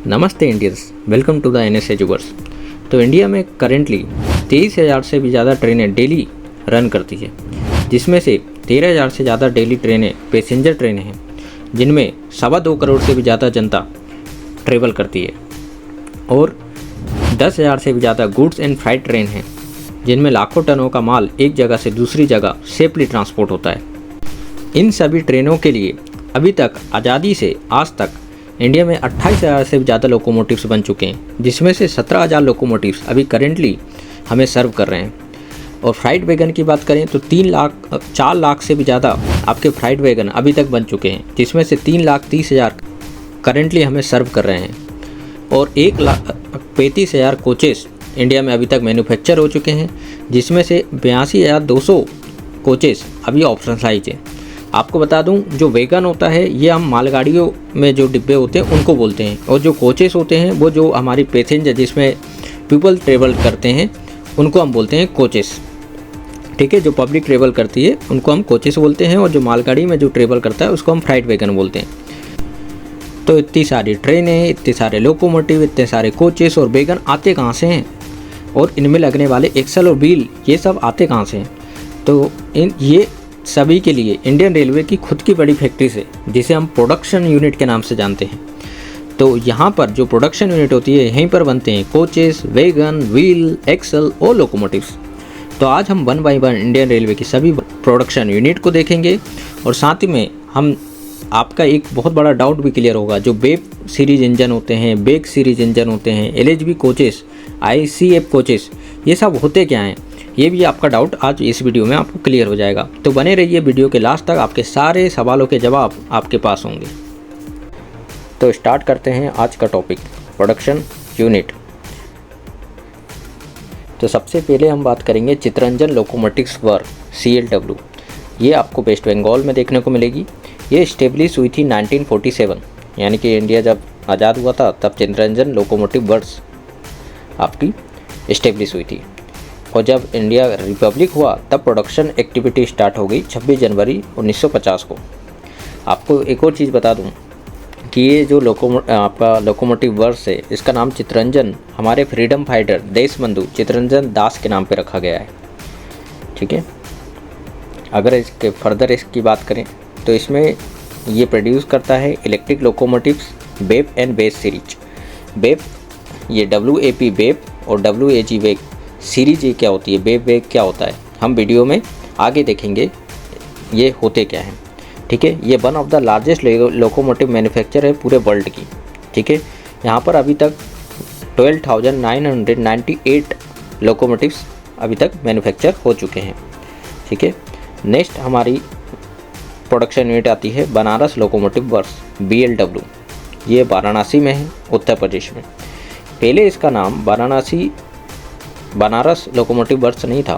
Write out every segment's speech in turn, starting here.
नमस्ते Indians, welcome to the NS Eduverse. तो India में करेंटली 23,000 से भी ज़्यादा ट्रेनें डेली रन करती है, जिसमें से 13,000 से ज़्यादा डेली ट्रेनें पैसेंजर ट्रेनें हैं, जिनमें 2.25 करोड़ से भी ज़्यादा जनता ट्रेवल करती है। और 10,000 से भी ज़्यादा गुड्स एंड फ्राइट ट्रेन हैं, जिनमें लाखों टनों का माल एक जगह से दूसरी जगह सेफली ट्रांसपोर्ट होता है। इन सभी ट्रेनों के लिए अभी तक आज़ादी से आज तक इंडिया में 28,000 से भी ज़्यादा लोकोमोटिव्स बन चुके हैं, जिसमें से 17,000 लोकोमोटिव्स अभी करेंटली हमें सर्व कर रहे हैं। और फ्राइट वैगन की बात करें तो 4 लाख से भी ज़्यादा आपके फ्राइट वैगन अभी तक बन चुके हैं, जिसमें से 3,30,000 करेंटली हमें सर्व कर रहे हैं। और 1,35,000 कोचेस इंडिया में अभी तक मैन्युफैक्चर हो चुके हैं, जिसमें से 82,200 कोचेस अभी ऑप्शनलाइज हैं। आपको बता दूं, जो वैगन होता है ये हम मालगाड़ियों में जो डिब्बे होते हैं उनको बोलते हैं, और जो कोचेस होते हैं वो जो हमारी पैसेंजर जिसमें पीपल ट्रेवल करते हैं उनको हम बोलते हैं कोचेस। ठीक है, जो पब्लिक ट्रेवल करती है उनको हम कोचेस बोलते हैं, और जो मालगाड़ी में जो ट्रेवल करता है उसको हम फ्राइट वैगन बोलते हैं। तो इतनी सारी ट्रेनें, इतने सारे लोकोमोटिव, इतने सारे कोचेस और वैगन आते कहाँ से हैं, और इनमें लगने वाले एक्सल और व्हील ये सब आते कहाँ से हैं? तो ये सभी के लिए इंडियन रेलवे की खुद की बड़ी फैक्ट्री से, जिसे हम प्रोडक्शन यूनिट के नाम से जानते हैं। तो यहाँ पर जो प्रोडक्शन यूनिट होती है यहीं पर बनते हैं कोचेस, वैगन, व्हील, एक्सल और लोकोमोटिव्स। तो आज हम 1 बाय 1 इंडियन रेलवे की सभी प्रोडक्शन यूनिट को देखेंगे, और साथ ही में हम आपका एक बहुत बड़ा डाउट भी क्लियर होगा। जो बेप सीरीज इंजन होते हैं, बेक सीरीज इंजन होते हैं, LHB कोचेस, ICF कोचेस, ये सब होते क्या हैं, ये भी आपका डाउट आज इस वीडियो में आपको क्लियर हो जाएगा। तो बने रहिए वीडियो के लास्ट तक, आपके सारे सवालों के जवाब आपके पास होंगे। तो स्टार्ट करते हैं आज का टॉपिक, प्रोडक्शन यूनिट। तो सबसे पहले हम बात करेंगे चितरंजन लोकोमोटिव्स वर्क, CLW। ये आपको वेस्ट बंगाल में देखने को मिलेगी। ये इस्टेब्लिश हुई थी 1947, यानी कि इंडिया जब आज़ाद हुआ था तब चितरंजन लोकोमोटिव वर्क्स आपकी इस्टेब्लिश हुई थी। और जब इंडिया रिपब्लिक हुआ तब प्रोडक्शन एक्टिविटी स्टार्ट हो गई 26 जनवरी 1950 को। आपको एक और चीज़ बता दूं कि ये जो आपका लोकोमोटिव वर्क्स है, इसका नाम चितरंजन हमारे फ्रीडम फाइटर देशबंधु चितरंजन दास के नाम पे रखा गया है। ठीक है, अगर इसके फर्दर इसकी बात करें तो इसमें ये प्रोड्यूस करता है इलेक्ट्रिक लोकोमोटिव्स बेप एंड बेस सीरीज। बेप ये WAP बेप और WAG वेग सीरीज ये क्या होती है, बेप वेग क्या होता है, हम वीडियो में आगे देखेंगे ये होते क्या हैं। ठीक है, ये one of the largest locomotive manufacture है पूरे वर्ल्ड की। ठीक है, यहाँ पर अभी तक 12,998 लोकोमोटिव्स अभी तक मैन्युफैक्चर हो चुके हैं। ठीक है, नेक्स्ट हमारी प्रोडक्शन यूनिट आती है बनारस लोकोमोटिव वर्क्स, BLW। ये वाराणसी में है, उत्तर प्रदेश में। पहले इसका नाम बनारस लोकोमोटिव वर्क्स नहीं था,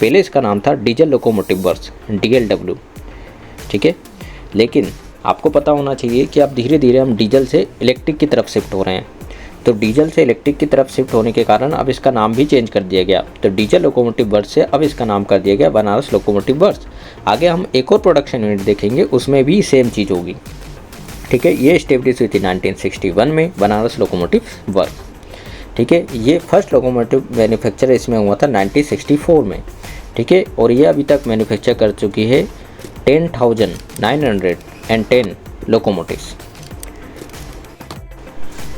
पहले इसका नाम था डीजल लोकोमोटिव वर्क्स, DLW। ठीक है, लेकिन आपको पता होना चाहिए कि अब धीरे धीरे हम डीजल से इलेक्ट्रिक की तरफ शिफ्ट हो रहे हैं। तो डीजल से इलेक्ट्रिक की तरफ शिफ्ट होने के कारण अब इसका नाम भी चेंज कर दिया गया। तो डीजल लोकोमोटिव वर्क्स से अब इसका नाम कर दिया गया बनारस लोकोमोटिव वर्क्स। आगे हम एक और प्रोडक्शन यूनिट देखेंगे, उसमें भी सेम चीज़ होगी। ठीक है, ये एस्टेब्लिश हुई थी 1961 में, बनारस लोकोमोटिव वर्क्स। ठीक है, ये फर्स्ट लोकोमोटिव मैन्युफैक्चर इसमें हुआ था 1964 में। ठीक है, और ये अभी तक मैन्युफैक्चर कर चुकी है 10,910 लोकोमोटिव्स।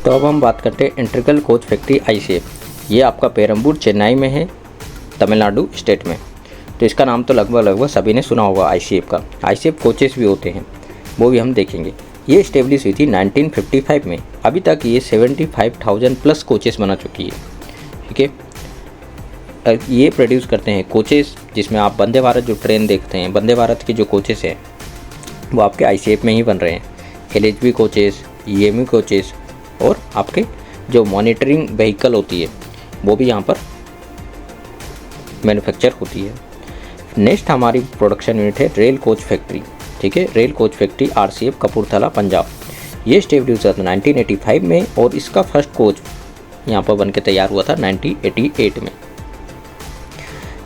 तो अब हम बात करते हैं इंटीग्रल कोच फैक्ट्री ICF। ये आपका पेरम्बूर चेन्नई में है, तमिलनाडु स्टेट में। तो इसका नाम तो लगभग सभी ने सुना होगा ICF का। ICF कोचेस भी होते हैं, वो भी हम देखेंगे। ये इस्टेब्लिश हुई थी 1955 में। अभी तक ये 75,000 प्लस कोचेस बना चुकी है। ठीक है, ये प्रोड्यूस करते हैं कोचेस, जिसमें आप वंदे भारत जो ट्रेन देखते हैं, वंदे भारत के जो कोचेस हैं वो आपके ICF में ही बन रहे हैं। LHB कोचेस, EME कोचेस, और आपके जो मॉनिटरिंग व्हीकल होती है वो भी यहाँ पर मैन्युफैक्चर होती है। नेक्स्ट हमारी प्रोडक्शन यूनिट है रेल कोच फैक्ट्री। ठीक है, rail coach factory RCF Kapurthala Punjab. ये स्टेब्लिश हुआ था 1985 में, और इसका फर्स्ट कोच यहाँ पर बन के तैयार हुआ था 1988 में।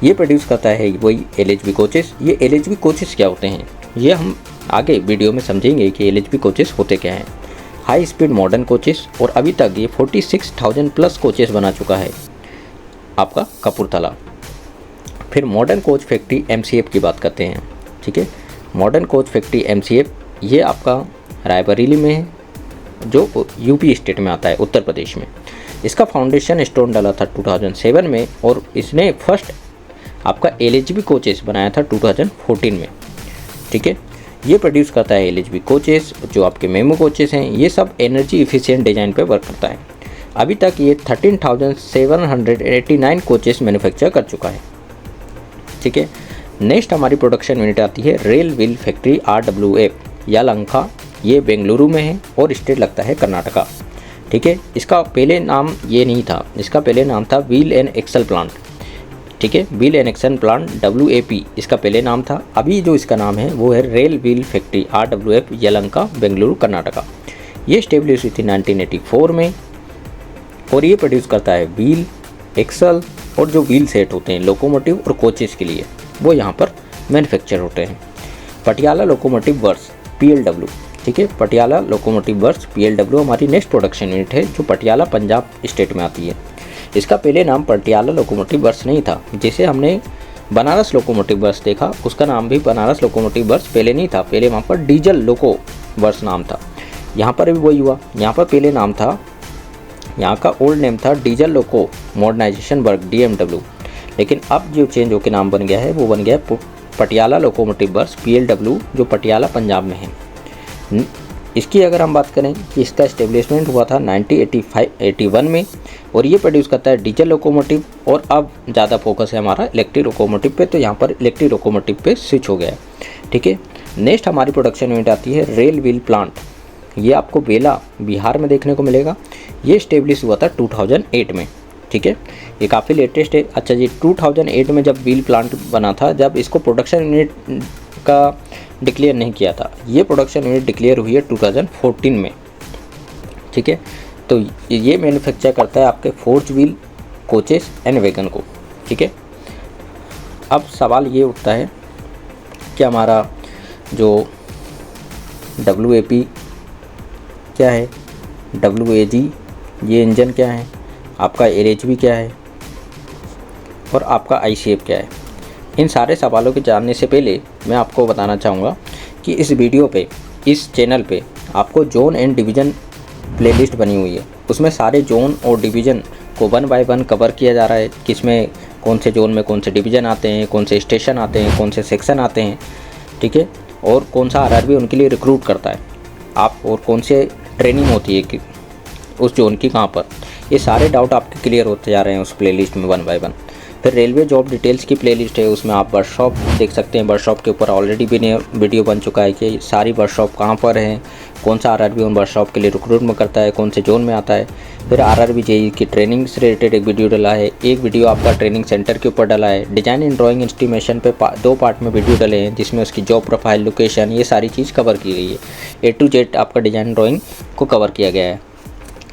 ये प्रोड्यूस करता है वही LHB कोचेस। ये LHB कोचेस क्या होते हैं ये हम आगे वीडियो में समझेंगे कि LHB कोचेस होते क्या हैं। हाई स्पीड मॉडर्न कोचेस, और अभी तक ये 46,000 प्लस कोचेस बना चुका है आपका कपूरथला। फिर मॉडर्न कोच फैक्ट्री MCF की बात करते हैं, ठीक है। मॉडर्न कोच फैक्ट्री MCF ये आपका रायबरेली में है, जो UP स्टेट में आता है, उत्तर प्रदेश में। इसका फाउंडेशन स्टोन डाला था 2007 में, और इसने फर्स्ट आपका LHB कोचेस बनाया था 2014 में, ठीक है। ये प्रोड्यूस करता है LHB कोचेस, जो आपके मेमो कोचेस हैं, ये सब एनर्जी इफिशिएंट डिज़ाइन पे वर्क करता है। अभी तक ये 13,789 कोचेस मैन्युफैक्चर कर चुका है, ठीक है। नेक्स्ट हमारी प्रोडक्शन यूनिट आती है rail wheel factory RWF Yelahanka, ये बेंगलुरु में है और स्टेट लगता है कर्नाटका, ठीक है। इसका पहले नाम ये नहीं था, इसका पहले नाम था व्हील एंड एक्सल प्लांट, ठीक है। Wheel and axle plant WAP इसका पहले नाम था। अभी जो इसका नाम है वो है rail wheel factory RWF Yelahanka, Bengaluru, Karnataka. ये स्टेब्लिश हुई थी 1984 में, और ये प्रोड्यूस करता है व्हील, एक्सल और जो व्हील सेट होते हैं लोकोमोटिव और कोचेस के लिए, वो यहाँ पर मैन्युफैक्चर होते हैं। पटियाला लोकोमोटिव वर्क्स PLW, ठीक है। पटियाला लोकोमोटिव वर्क्स PLW हमारी नेक्स्ट प्रोडक्शन यूनिट है, जो पटियाला पंजाब स्टेट में आती है। इसका पहले नाम पटियाला लोकोमोटिव वर्क्स नहीं था, जैसे हमने बनारस लोकोमोटिव वर्क्स देखा, उसका नाम भी बनारस लोकोमोटिव वर्क्स पहले नहीं था, पहले वहाँ पर डीजल लोको वर्क्स नाम था। यहाँ पर भी वही हुआ, यहाँ पर पहले नाम था, यहाँ का ओल्ड नेम था diesel loco modernization work DMW, लेकिन अब जो चेंज होकर नाम बन गया है वो बन गया पटियाला लोकोमोटिव वर्क्स PLW, जो पटियाला पंजाब में है। इसकी अगर हम बात करें कि इसका इस्टेब्लिशमेंट हुआ था 1981 में, और ये प्रोड्यूस करता है डीजल लोकोमोटिव, और अब ज़्यादा फोकस है हमारा इलेक्ट्रिक लोकोमोटिव पे, तो यहाँ पर इलेक्ट्रिक लोकोमोटिव पे स्विच हो गया है, ठीक है। नेक्स्ट हमारी प्रोडक्शन यूनिट आती है रेल व्हील प्लांट, ये आपको बेला बिहार में देखने को मिलेगा। ये इस्टेब्लिश हुआ था 2008 में, ठीक है। ये काफ़ी लेटेस्ट है। अच्छा जी, 2008 में जब व्हील प्लांट बना था, जब इसको प्रोडक्शन यूनिट का डिक्लेयर नहीं किया था, ये प्रोडक्शन यूनिट डिक्लेयर हुई है 2014 में, ठीक है। तो ये मैन्युफैक्चर करता है आपके forge wheel coaches and wagon को, ठीक है। अब सवाल ये उठता है कि हमारा जो WAP क्या है, WAG ये इंजन क्या है, आपका LHB क्या है, और आपका ICF क्या है। इन सारे सवालों के जानने से पहले मैं आपको बताना चाहूँगा कि इस वीडियो पे, इस चैनल पे आपको जोन एंड डिवीज़न प्लेलिस्ट बनी हुई है, उसमें सारे जोन और डिवीज़न को 1 बाय 1 कवर किया जा रहा है, किसमें कौन से जोन में कौन से डिवीज़न आते हैं, कौन से स्टेशन आते हैं, कौन से सेक्शन आते हैं, ठीक है, और कौन सा RRB उनके लिए रिक्रूट करता है आप, और कौन से ट्रेनिंग होती है कि उस जोन की कहाँ पर। ये सारे डाउट आपके क्लियर होते जा रहे हैं उस प्लेलिस्ट में 1 बाय 1। फिर रेलवे जॉब डिटेल्स की प्लेलिस्ट है, उसमें आप वर्कशॉप देख सकते हैं। वर्कशॉप के ऊपर ऑलरेडी भी वीडियो बन चुका है कि सारी वर्कशॉप कहाँ पर हैं, कौन सा RRB उन वर्कशॉप के लिए रिक्रूटमेंट करता है, कौन से जोन में आता है। फिर RRB JEE की ट्रेनिंग से रिलेटेड एक वीडियो डला है, एक वीडियो आपका ट्रेनिंग सेंटर के ऊपर डला है। डिज़ाइन एंड ड्राइंग एस्टिमेशन पे 2 पार्ट में वीडियो डले हैं, जिसमें उसकी जॉब प्रोफाइल, लोकेशन, ये सारी चीज़ कवर की गई है। A to Z आपका डिज़ाइन ड्राइंग को कवर किया गया है।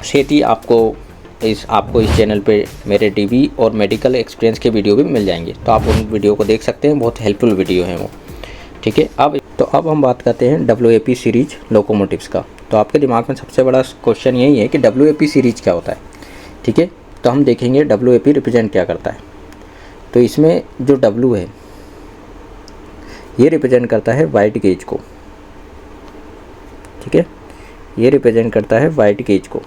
साथ ही आपको इस चैनल पे मेरे DB और मेडिकल एक्सपीरियंस के वीडियो भी मिल जाएंगे, तो आप उन वीडियो को देख सकते हैं, बहुत हेल्पफुल वीडियो हैं वो, ठीक है। अब हम बात करते हैं WAP सीरीज लोकोमोटिव्स का। तो आपके दिमाग में सबसे बड़ा क्वेश्चन यही है कि WAP सीरीज क्या होता है, ठीक है। तो हम देखेंगे WAP रिप्रेजेंट क्या करता है। तो इसमें जो W है ये रिप्रेजेंट करता है वाइड गेज को, ठीक है, ये रिप्रेजेंट करता है वाइड गेज को।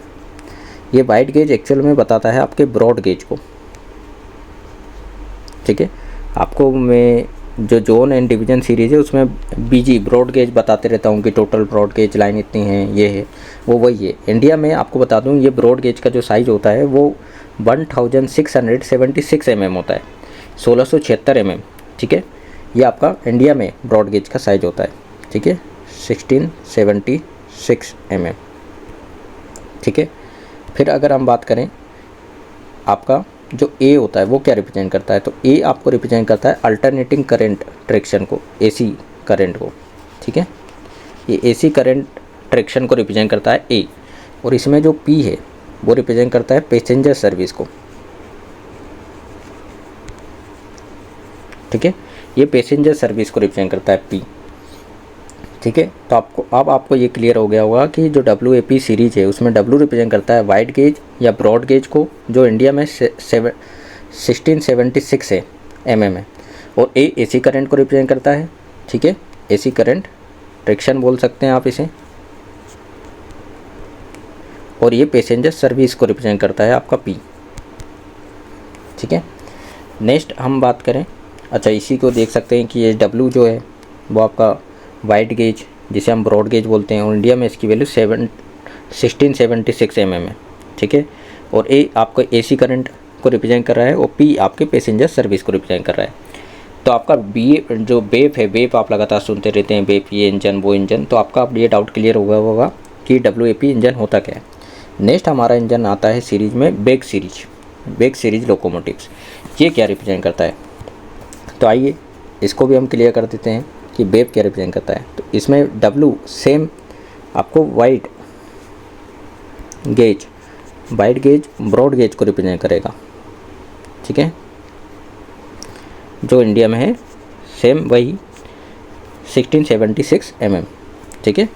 ये वाइड गेज एक्चुअल में बताता है आपके ब्रॉड गेज को, ठीक है। आपको मैं जो जोन एंड डिवीज़न सीरीज़ है उसमें BG ब्रॉड गेज बताते रहता हूँ कि टोटल ब्रॉड गेज लाइन इतनी है, ये है वो वही है। इंडिया में आपको बता दूँ, ये ब्रॉड गेज का जो साइज़ होता है वो 1676 mm होता है, 1676 mm, ठीक है। ये आपका इंडिया में ब्रॉड गेज का साइज़ होता है, ठीक है, 1676 mm, ठीक है। फिर अगर हम बात करें आपका जो A होता है वो क्या रिप्रेजेंट करता है, तो A आपको रिप्रेजेंट करता है अल्टरनेटिंग करंट ट्रैक्शन को, AC करंट को, ठीक है। ये AC करंट ट्रैक्शन को रिप्रेजेंट करता है A, और इसमें जो P है वो रिप्रेजेंट करता है पैसेंजर सर्विस को, ठीक है। ये पैसेंजर सर्विस को रिप्रेजेंट करता है P, ठीक है। तो आपको ये क्लियर हो गया होगा कि जो WAP सीरीज है उसमें W रिप्रेजेंट करता है वाइड गेज या ब्रॉड गेज को, जो इंडिया में 1676 है mm है, और A AC करंट को रिप्रेजेंट करता है, ठीक है, AC करंट ट्रैक्शन बोल सकते हैं आप इसे, और ये पैसेंजर सर्विस को रिप्रेजेंट करता है आपका P, ठीक है। नेक्स्ट हम बात करें, अच्छा इसी को देख सकते हैं कि ये W जो है वो आपका वाइड गेज जिसे हम ब्रॉड गेज बोलते हैं, और इंडिया में इसकी वैल्यू 1676 mm है, ठीक है। और A आपका AC करंट को रिप्रेजेंट कर रहा है, और P आपके पैसेंजर सर्विस को रिप्रेजेंट कर रहा है। तो आपका जो बेप है, बेप आप लगातार सुनते रहते हैं, बेप ये इंजन वो इंजन, तो आपका अब ये डाउट क्लियर होगा कि WAP इंजन होता क्या है। नेक्स्ट हमारा इंजन आता है सीरीज में बेक सीरीज लोकोमोटिव्स। ये क्या रिप्रेजेंट करता है, तो आइए इसको भी हम क्लियर कर देते हैं कि बेप क्या रिप्रेजेंट करता है। तो इसमें W सेम आपको वाइड गेज ब्रॉड गेज को रिप्रेजेंट करेगा, ठीक है, जो इंडिया में है सेम वही 1676 mm, ठीक है।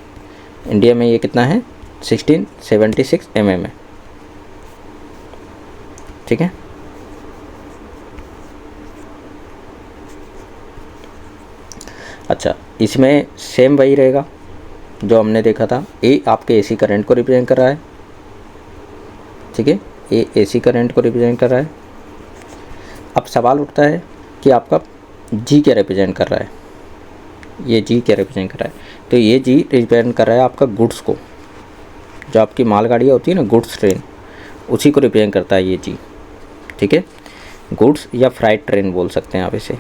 इंडिया में ये कितना है 1676 mm है, ठीक है। अच्छा इसमें सेम वही रहेगा जो हमने देखा था। A आपके AC करंट को रिप्रेजेंट कर रहा है, ठीक है, A AC करंट को रिप्रेजेंट कर रहा है। अब सवाल उठता है कि आपका G क्या रिप्रेजेंट कर रहा है, ये G क्या रिप्रेजेंट कर रहा है, तो ये G रिप्रेजेंट कर रहा है आपका गुड्स को, जो आपकी मालगाड़ियाँ होती है ना, गुड्स ट्रेन, उसी को रिप्रेजेंट करता है ये G, ठीक है, गुड्स या फ्राइट ट्रेन बोल सकते हैं आप इसे,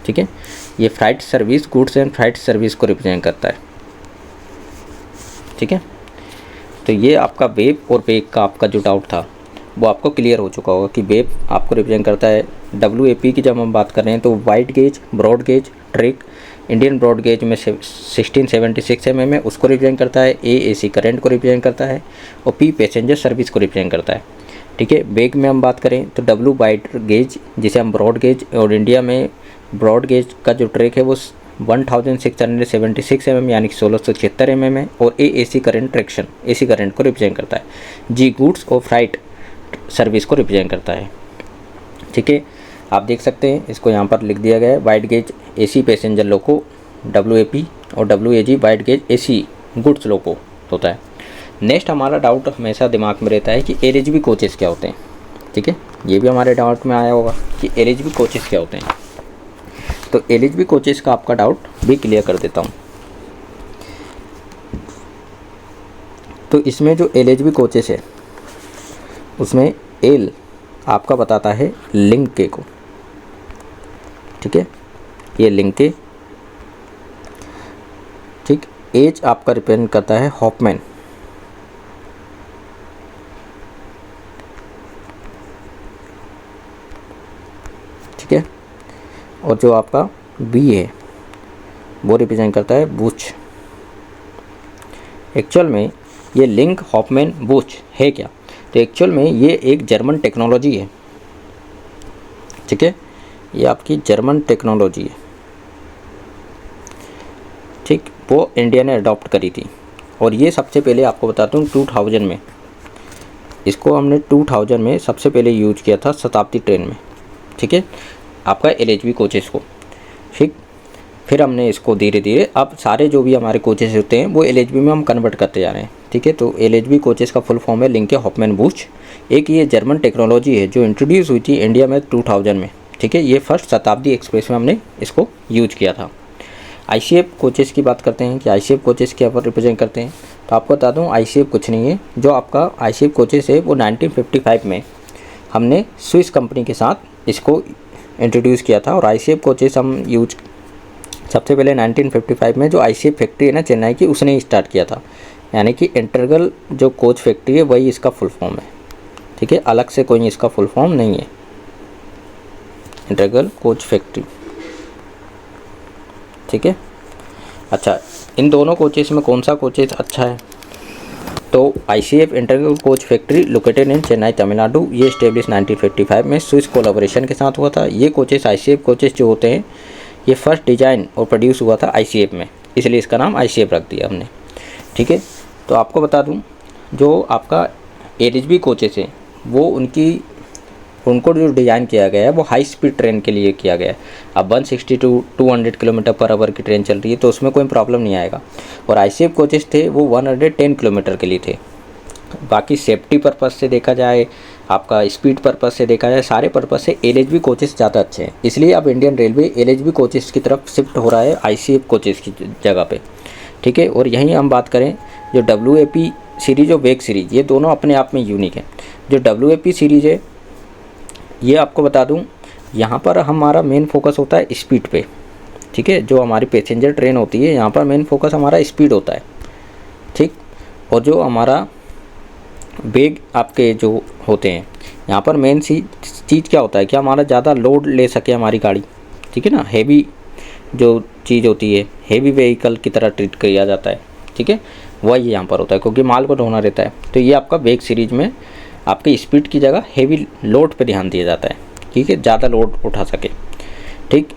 ठीक है। ये freight service, goods and freight service को रिप्रेजेंट करता है, ठीक है। तो ये आपका बेप और बेक का आपका जो डाउट था वो आपको क्लियर हो चुका होगा कि बेप आपको रिप्रेजेंट करता है WAP की। जब हम बात कर रहे हैं तो wide gauge broad gauge track, Indian broad gauge में 1676 mm है, उसको रिप्रेजेंट करता है। A AC करंट को रिप्रेजेंट करता है, और P पैसेंजर सर्विस को रिप्रेजेंट करता है, ठीक है। बेक में हम बात करें तो W वाइड गेज जिसे हम ब्रॉड गेज, और इंडिया में ब्रॉड गेज का जो ट्रैक है वो 1676 mm यानी कि 1676 mm है, और A AC current traction AC current को रिप्रेजेंट करता है। G गुड्स और फ्राइट सर्विस को रिप्रेजेंट करता है, ठीक है। आप देख सकते हैं इसको यहाँ पर लिख दिया गया है, wide gauge AC passenger loco WAP, और WAG wide gauge AC goods loco होता है। नेक्स्ट हमारा डाउट हमेशा दिमाग में रहता है कि LHB कोचेस क्या होते हैं, ठीक है, ये भी हमारे डाउट में आया होगा कि LHB कोचेस क्या होते हैं। तो LHB कोचेस का आपका डाउट भी क्लियर कर देता हूँ। तो इसमें जो LHB कोचेस है उसमें L आपका बताता है लिंक के को, ठीक है, ये लिंक के, ठीक। H आपका रिप्रेजेंट करता है हॉफमैन, ठीक है, और जो आपका B है वो रिप्रेजेंट करता है बूच। एक्चुअल में ये लिंक हॉफमैन बूच है क्या, तो एक्चुअल में ये एक जर्मन टेक्नोलॉजी है, ठीक है, ये आपकी जर्मन टेक्नोलॉजी है, ठीक, वो इंडिया ने अडॉप्ट करी थी। और ये सबसे पहले आपको बताता हूँ 2000 में, इसको हमने 2000 में सबसे पहले यूज किया था शताब्दी ट्रेन में, ठीक है, आपका LHB कोचेस को, ठीक। फिर हमने इसको धीरे धीरे अब सारे जो भी हमारे कोचेस होते हैं वो LHB में हम कन्वर्ट करते जा रहे हैं, ठीक है। तो LHB कोचेस का फुल फॉर्म है लिंके हॉफमैन बूच। एक ये जर्मन टेक्नोलॉजी है जो इंट्रोड्यूस हुई थी इंडिया में 2000 में, ठीक है, ये फर्स्ट शताब्दी एक्सप्रेस में हमने इसको यूज किया था। ICF कोचेस की बात करते हैं कि ICF कोचेस क्या पर रिप्रेजेंट करते हैं, तो आपको बता दूँ ICF कुछ नहीं है, जो आपका ICF कोचेस है वो 1955 में हमने स्विस कंपनी के साथ इसको इंट्रोड्यूस किया था। और ICF कोचेस हम यूज सबसे पहले 1955 में जो ICF फैक्ट्री है ना चेन्नई की, उसने ही स्टार्ट किया था, यानी कि इंटीग्रल जो कोच फैक्ट्री है वही इसका फुल फॉर्म है, ठीक है, अलग से कोई इसका फुल फॉर्म नहीं है, इंटीग्रल कोच फैक्ट्री, ठीक है। अच्छा इन दोनों कोचेस में कौन सा कोचेस अच्छा है, तो ICF integral coach factory located in Chennai Tamil Nadu, ये इस्टेब्लिश 1955 में स्विस कोलाबोरेशन के साथ हुआ था। ये कोचेस ICF कोचेस जो होते हैं ये फर्स्ट डिज़ाइन और प्रोड्यूस हुआ था ICF में, इसलिए इसका नाम ICF रख दिया हमने। ठीक है, तो आपको बता दूं जो आपका LHB कोचेस हैं वो उनको जो डिज़ाइन किया गया है वो हाई स्पीड ट्रेन के लिए किया गया है। अब 160 to 200 किलोमीटर पर आवर की ट्रेन चल रही है तो उसमें कोई प्रॉब्लम नहीं आएगा। और ICF कोचेस थे वो 110 किलोमीटर के लिए थे। बाकी सेफ्टी पर्पज़ से देखा जाए, आपका स्पीड पर्पज़ से देखा जाए, सारे पर्पज़ से LHB कोचेस ज़्यादा अच्छे हैं। इसलिए अब इंडियन रेलवे LHB कोचेस की तरफ शिफ्ट हो रहा है ICF कोचेस की जगह पे। ठीक है, और यहीं हम बात करें जो WAP सीरीज़ और वेग सीरीज़, ये दोनों अपने आप में यूनिक हैं। जो WAP सीरीज़ है ये आपको बता दूं, यहाँ पर हमारा मेन फोकस होता है स्पीड पे। ठीक है, जो हमारी पैसेंजर ट्रेन होती है यहाँ पर मेन फोकस हमारा स्पीड होता है। ठीक, और जो हमारा वेग आपके जो होते हैं यहाँ पर मेन चीज़ क्या होता है कि हमारा ज़्यादा लोड ले सके हमारी गाड़ी। ठीक है ना, हैवी जो चीज़ होती है हैवी व्हीकल की तरह ट्रीट किया जाता है। ठीक है, वही यहाँ पर होता है क्योंकि माल को ढोना रहता है। तो ये आपका वेग सीरीज में आपकी स्पीड की जगह हैवी लोड पे ध्यान दिया जाता है। ठीक है, ज़्यादा लोड उठा सके। ठीक,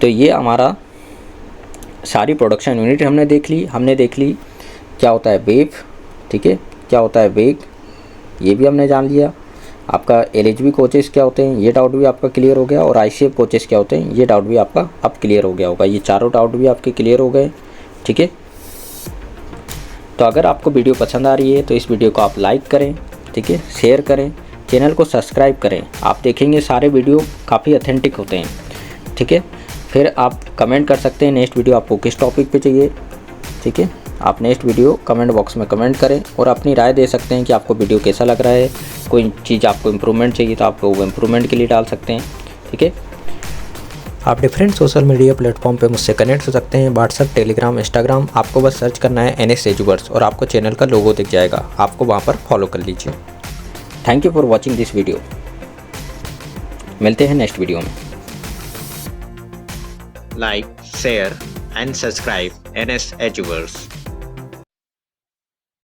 तो ये हमारा सारी प्रोडक्शन यूनिट हमने देख ली क्या होता है वेव। ठीक है, क्या होता है वेग ये भी हमने जान लिया। आपका LHB कोचेस क्या होते हैं ये डाउट भी आपका क्लियर हो गया, और ICF कोचेस क्या होते हैं ये डाउट भी आपका अब क्लियर हो गया होगा। ये चारों डाउट भी आपके क्लियर हो गए। ठीक है, तो अगर आपको वीडियो पसंद आ रही है तो इस वीडियो को आप लाइक करें। ठीक है, शेयर करें, चैनल को सब्सक्राइब करें। आप देखेंगे सारे वीडियो काफ़ी ऑथेंटिक होते हैं। ठीक है, फिर आप कमेंट कर सकते हैं नेक्स्ट वीडियो आपको किस टॉपिक पे चाहिए। ठीक है, आप नेक्स्ट वीडियो कमेंट बॉक्स में कमेंट करें और अपनी राय दे सकते हैं कि आपको वीडियो कैसा लग रहा है। कोई चीज़ आपको इम्प्रूवमेंट चाहिए तो आप वो इम्प्रूवमेंट के लिए डाल सकते हैं। ठीक है, आप डिफरेंट सोशल मीडिया प्लेटफॉर्म पे मुझसे कनेक्ट हो सकते हैं, व्हाट्सएप, टेलीग्राम, इंस्टाग्राम। आपको बस सर्च करना है NS एजुवर्स और आपको चैनल का लोगो दिख जाएगा, आपको वहाँ पर फॉलो कर लीजिए। Thank you for watching this video. मिलते हैं नेक्स्ट वीडियो में। Like, share and subscribe NS Eduverse.